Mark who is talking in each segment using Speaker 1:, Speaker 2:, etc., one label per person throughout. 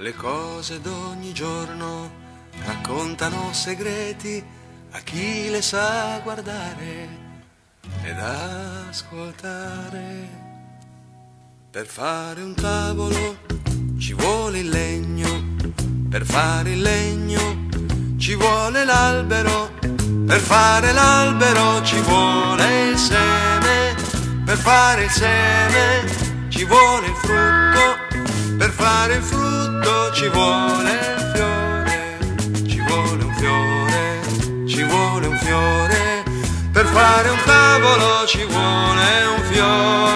Speaker 1: Le cose d'ogni giorno raccontano segreti a chi le sa guardare ed ascoltare. Per fare un tavolo ci vuole il legno, per fare il legno ci vuole l'albero, per fare l'albero ci vuole il seme, per fare il seme ci vuole il frutto, per fare il frutto ci vuole il fiore, ci vuole un fiore, ci vuole un fiore, per fare un tavolo ci vuole un fiore.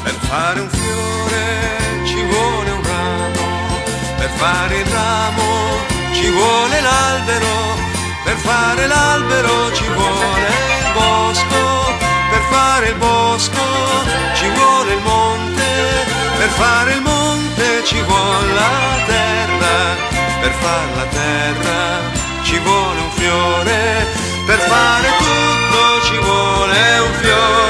Speaker 1: Per fare un fiore ci vuole un ramo, per fare il ramo ci vuole l'albero, per fare l'albero ci vuole il bosco, per fare il bosco ci vuole il monte, per fare il monte ci vuole la terra, per fare la terra ci vuole un fiore, per fare tutto ci vuole un fiore.